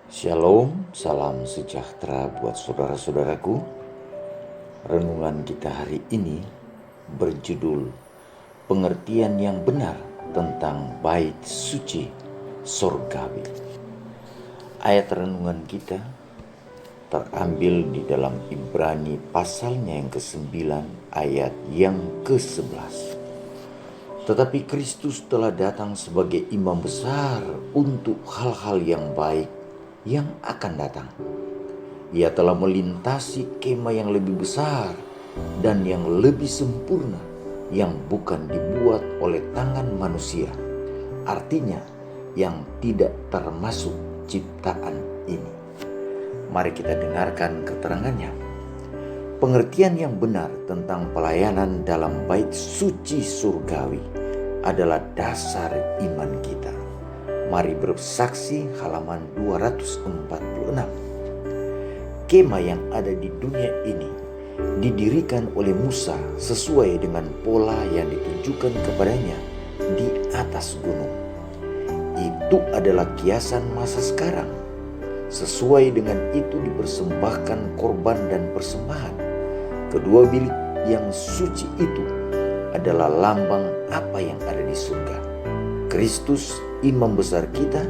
Shalom, salam sejahtera buat saudara-saudaraku. Renungan kita hari ini berjudul Pengertian yang benar tentang bait suci sorgawi. Ayat renungan kita terambil di dalam Ibrani pasalnya yang ke-9 ayat yang ke-11. Tetapi Kristus telah datang sebagai imam besar untuk hal-hal yang baik yang akan datang. Ia telah melintasi kemah yang lebih besar dan yang lebih sempurna yang bukan dibuat oleh tangan manusia. Artinya yang tidak termasuk ciptaan ini. Mari kita dengarkan keterangannya. Pengertian yang benar tentang pelayanan dalam bait suci surgawi adalah dasar iman kita. Mari bersaksi halaman 246. Kemah yang ada di dunia ini didirikan oleh Musa sesuai dengan pola yang ditunjukkan kepadanya di atas gunung. Itu adalah kiasan masa sekarang. Sesuai dengan itu dipersembahkan korban dan persembahan. Kedua bilik yang suci itu adalah lambang apa yang ada di surga. Kristus, imam besar kita,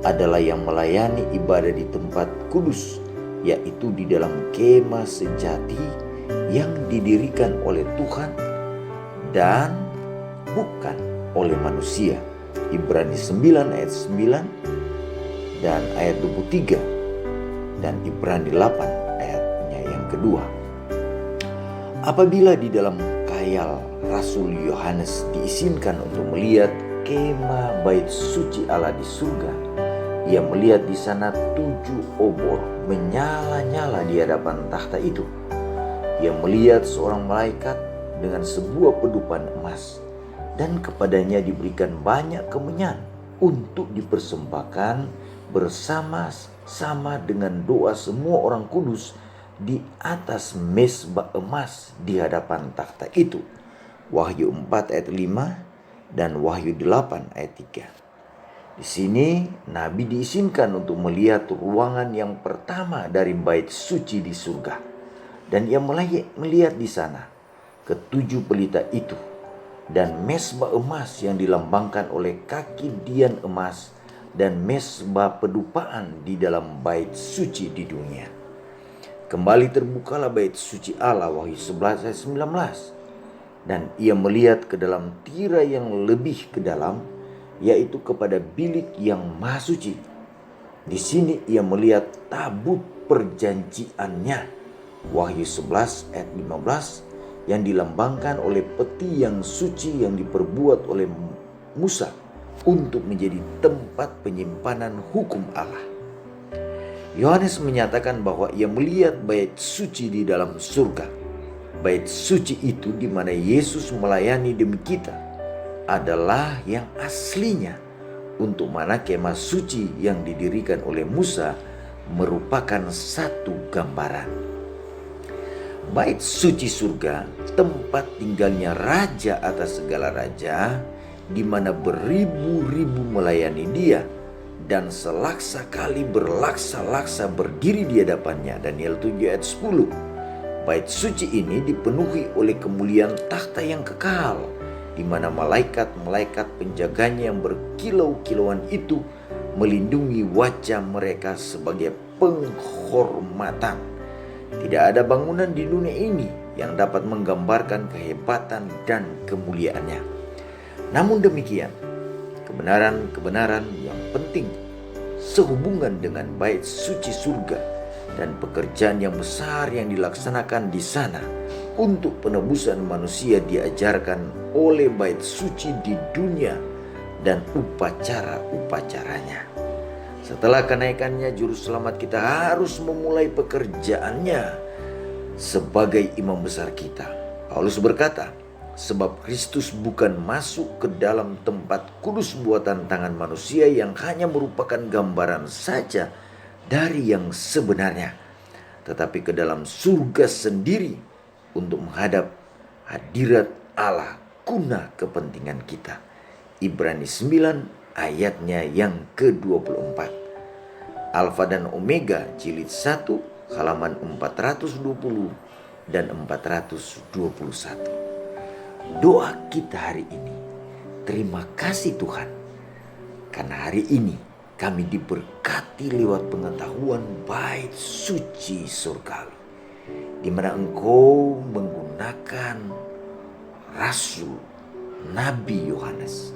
adalah yang melayani ibadah di tempat kudus, yaitu di dalam kemah sejati yang didirikan oleh Tuhan dan bukan oleh manusia. Ibrani 9 ayat 9 dan ayat 23 dan Ibrani 8 ayatnya yang kedua. Apabila di dalam khayal Rasul Yohanes diizinkan untuk melihat kemah bait suci Allah di surga, ia melihat di sana 7 obor menyala-nyala di hadapan takhta itu. Ia melihat seorang malaikat dengan sebuah pedupan emas, dan kepadanya diberikan banyak kemenyan untuk dipersembahkan bersama-sama dengan doa semua orang kudus di atas mezbah emas di hadapan takhta itu. Wahyu 4 ayat 5 dan Wahyu 8 ayat 3. Di sini Nabi diizinkan untuk melihat ruangan yang pertama dari bait suci di surga. Dan ia melihat di sana ketujuh pelita itu dan mezbah emas yang dilambangkan oleh kaki dian emas dan mezbah pedupaan di dalam bait suci di dunia. Kembali terbukalah bait suci Allah, Wahyu 11 ayat 19. Dan ia melihat ke dalam tirai yang lebih ke dalam, yaitu kepada bilik yang maha suci. Di sini ia melihat tabut perjanjiannya, Wahyu 11 ayat 15, yang dilambangkan oleh peti yang suci yang diperbuat oleh Musa untuk menjadi tempat penyimpanan hukum Allah. Yohanes menyatakan bahwa ia melihat bait suci di dalam surga. Bait suci itu di mana Yesus melayani demi kita adalah yang aslinya, untuk mana kemah suci yang didirikan oleh Musa merupakan satu gambaran. Bait suci surga, tempat tinggalnya raja atas segala raja, di mana beribu-ribu melayani dia dan selaksa kali berlaksa-laksa berdiri di hadapannya. Daniel 7 ayat 10. Bait suci ini dipenuhi oleh kemuliaan takhta yang kekal, di mana malaikat-malaikat penjaganya yang berkilau-kilauan itu melindungi wajah mereka sebagai penghormatan. Tidak ada bangunan di dunia ini yang dapat menggambarkan kehebatan dan kemuliaannya. Namun demikian, kebenaran-kebenaran yang penting sehubungan dengan bait suci surga dan pekerjaan yang besar yang dilaksanakan di sana untuk penebusan manusia diajarkan oleh bait suci di dunia dan upacara-upacaranya. Setelah kenaikannya, juru selamat kita harus memulai pekerjaannya sebagai imam besar kita. Paulus berkata, sebab Kristus bukan masuk ke dalam tempat kudus buatan tangan manusia yang hanya merupakan gambaran saja dari yang sebenarnya, tetapi ke dalam surga sendiri untuk menghadap hadirat Allah guna kepentingan kita. Ibrani 9 ayatnya yang ke-24. Alfa dan Omega jilid 1 halaman 420 dan 421. Doa kita hari ini, terima kasih Tuhan, karena hari ini kami diberkati lewat pengetahuan bait suci surgawi, di mana Engkau menggunakan Rasul Nabi Yohanes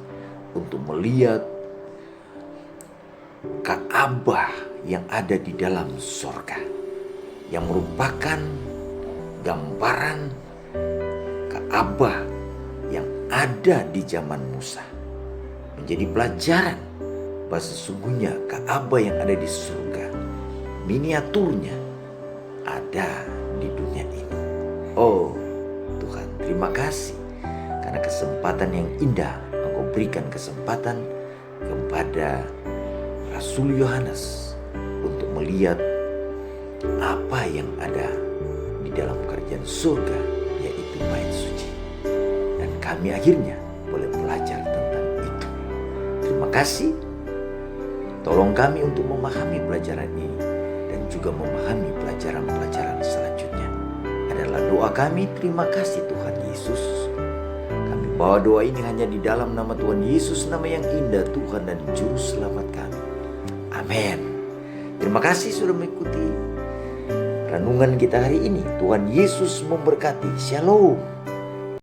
untuk melihat Ka'bah yang ada di dalam sorga, yang merupakan gambaran Ka'bah yang ada di zaman Musa. Menjadi pelajaran bahwa sesungguhnya Ka'bah yang ada di surga, miniaturnya ada di dunia ini. Oh Tuhan, terima kasih karena kesempatan yang indah Engkau berikan kesempatan kepada Rasul Yohanes untuk melihat apa yang ada di dalam kerajaan surga, yaitu bait suci. Dan kami akhirnya boleh belajar tentang itu. Terima kasih. Tolong kami untuk memahami pelajaran ini dan juga memahami pelajaran-pelajaran selanjutnya. Adalah doa kami. Terima kasih Tuhan Yesus. Kami bawa doa ini hanya di dalam nama Tuhan Yesus, nama yang indah, Tuhan dan Juru Selamat kami. Amin. Terima kasih sudah mengikuti renungan kita hari ini. Tuhan Yesus memberkati. Shalom.